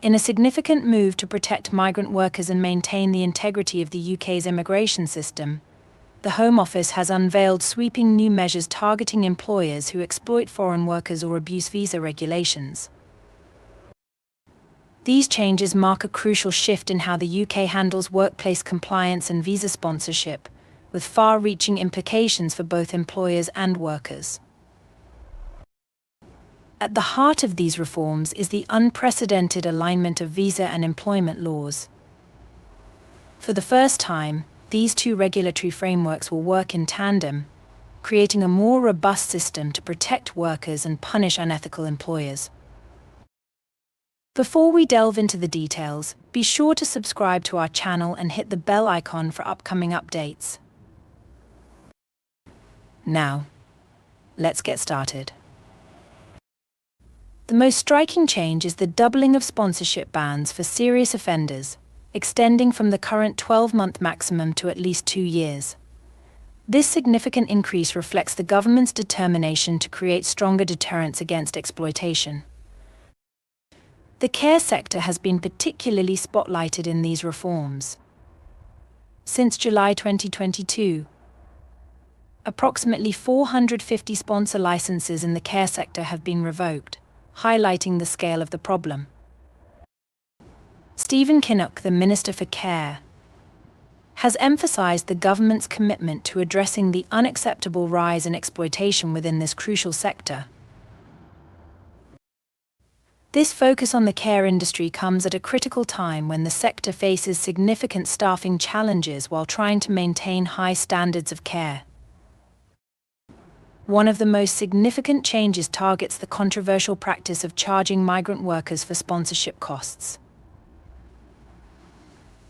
In a significant move to protect migrant workers and maintain the integrity of the UK's immigration system, the Home Office has unveiled sweeping new measures targeting employers who exploit foreign workers or abuse visa regulations. These changes mark a crucial shift in how the UK handles workplace compliance and visa sponsorship, with far-reaching implications for both employers and workers. At the heart of these reforms is the unprecedented alignment of visa and employment laws. For the first time, these two regulatory frameworks will work in tandem, creating a more robust system to protect workers and punish unethical employers. Before we delve into the details, be sure to subscribe to our channel and hit the bell icon for upcoming updates. Now, let's get started. The most striking change is the doubling of sponsorship bans for serious offenders, extending from the current 12-month maximum to at least 2 years. This significant increase reflects the government's determination to create stronger deterrents against exploitation. The care sector has been particularly spotlighted in these reforms. Since July 2022, approximately 450 sponsor licenses in the care sector have been revoked, highlighting the scale of the problem. Stephen Kinnock, the Minister for Care, has emphasized the government's commitment to addressing the unacceptable rise in exploitation within this crucial sector. This focus on the care industry comes at a critical time when the sector faces significant staffing challenges while trying to maintain high standards of care. One of the most significant changes targets the controversial practice of charging migrant workers for sponsorship costs.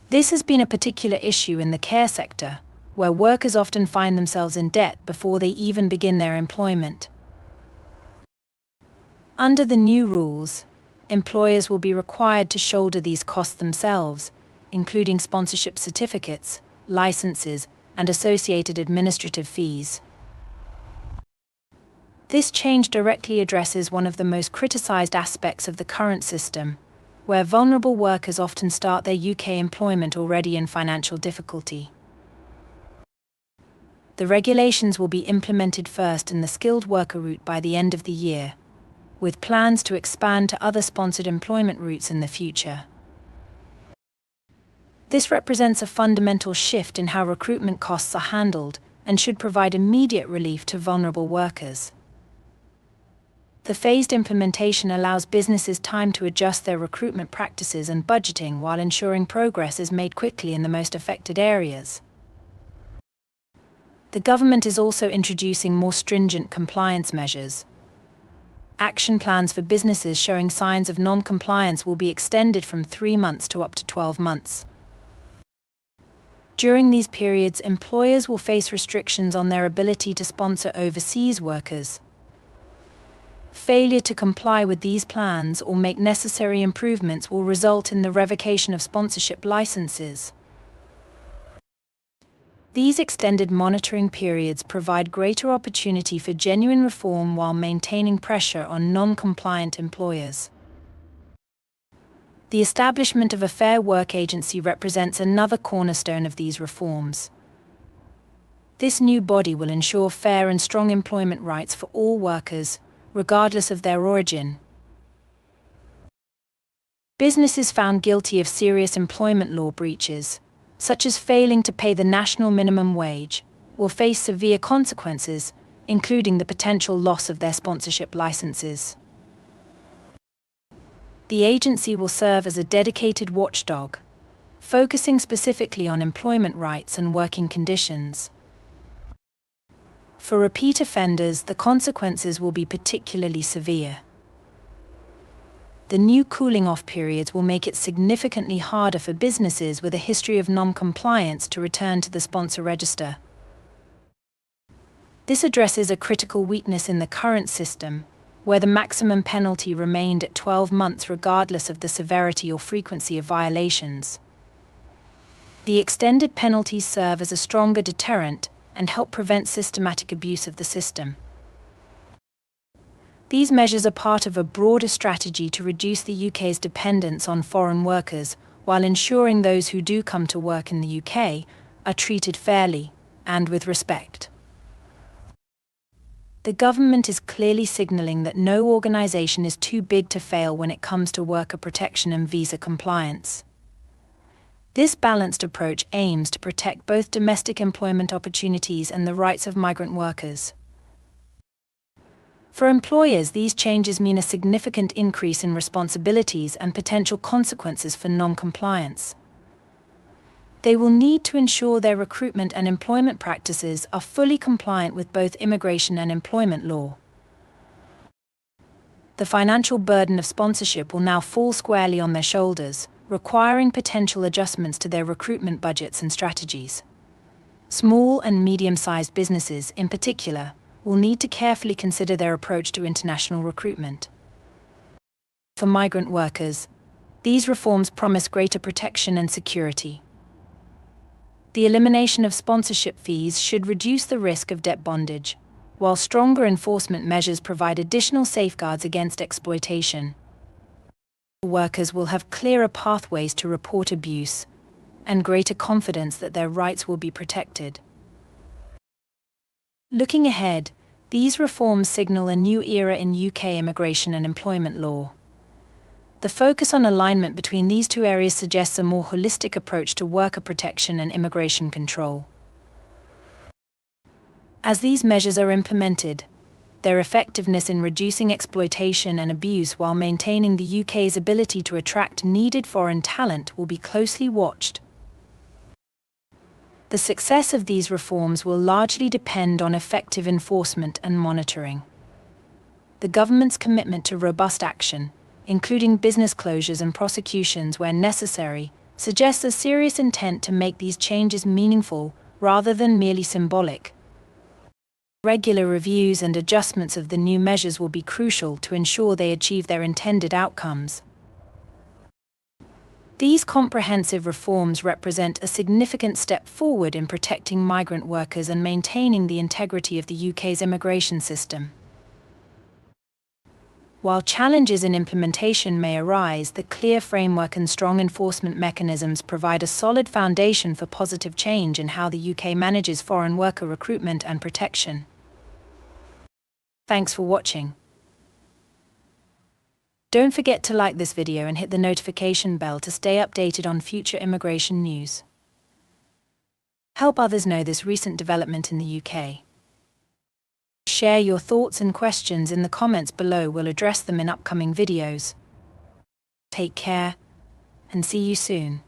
This has been a particular issue in the care sector, where workers often find themselves in debt before they even begin their employment. Under the new rules, employers will be required to shoulder these costs themselves, including sponsorship certificates, licenses, and associated administrative fees. This change directly addresses one of the most criticized aspects of the current system, where vulnerable workers often start their UK employment already in financial difficulty. The regulations will be implemented first in the skilled worker route by the end of the year, with plans to expand to other sponsored employment routes in the future. This represents a fundamental shift in how recruitment costs are handled and should provide immediate relief to vulnerable workers. The phased implementation allows businesses time to adjust their recruitment practices and budgeting while ensuring progress is made quickly in the most affected areas. The government is also introducing more stringent compliance measures. Action plans for businesses showing signs of non-compliance will be extended from 3 months to up to 12 months. During these periods, employers will face restrictions on their ability to sponsor overseas workers. Failure to comply with these plans or make necessary improvements will result in the revocation of sponsorship licenses. These extended monitoring periods provide greater opportunity for genuine reform while maintaining pressure on non-compliant employers. The establishment of a Fair Work Agency represents another cornerstone of these reforms. This new body will ensure fair and strong employment rights for all workers, regardless of their origin. Businesses found guilty of serious employment law breaches, such as failing to pay the national minimum wage, will face severe consequences, including the potential loss of their sponsorship licenses. The agency will serve as a dedicated watchdog, focusing specifically on employment rights and working conditions. For repeat offenders, the consequences will be particularly severe. The new cooling-off periods will make it significantly harder for businesses with a history of non-compliance to return to the sponsor register. This addresses a critical weakness in the current system, where the maximum penalty remained at 12 months regardless of the severity or frequency of violations. The extended penalties serve as a stronger deterrent and help prevent systematic abuse of the system. These measures are part of a broader strategy to reduce the UK's dependence on foreign workers, while ensuring those who do come to work in the UK are treated fairly and with respect. The government is clearly signalling that no organisation is too big to fail when it comes to worker protection and visa compliance. This balanced approach aims to protect both domestic employment opportunities and the rights of migrant workers. For employers, these changes mean a significant increase in responsibilities and potential consequences for non-compliance. They will need to ensure their recruitment and employment practices are fully compliant with both immigration and employment law. The financial burden of sponsorship will now fall squarely on their shoulders, requiring potential adjustments to their recruitment budgets and strategies. Small and medium-sized businesses, in particular, will need to carefully consider their approach to international recruitment. For migrant workers, these reforms promise greater protection and security. The elimination of sponsorship fees should reduce the risk of debt bondage, while stronger enforcement measures provide additional safeguards against exploitation. Workers will have clearer pathways to report abuse and greater confidence that their rights will be protected. Looking ahead, these reforms signal a new era in UK immigration and employment law. The focus on alignment between these two areas suggests a more holistic approach to worker protection and immigration control. As these measures are implemented, their effectiveness in reducing exploitation and abuse while maintaining the UK's ability to attract needed foreign talent will be closely watched. The success of these reforms will largely depend on effective enforcement and monitoring. The government's commitment to robust action, including business closures and prosecutions where necessary, suggests a serious intent to make these changes meaningful rather than merely symbolic. Regular reviews and adjustments of the new measures will be crucial to ensure they achieve their intended outcomes. These comprehensive reforms represent a significant step forward in protecting migrant workers and maintaining the integrity of the UK's immigration system. While challenges in implementation may arise, the clear framework and strong enforcement mechanisms provide a solid foundation for positive change in how the UK manages foreign worker recruitment and protection. Thanks for watching. Don't forget to like this video and hit the notification bell to stay updated on future immigration news. Help others know this recent development in the UK. Share your thoughts and questions in the comments below. We'll address them in upcoming videos. Take care, and see you soon.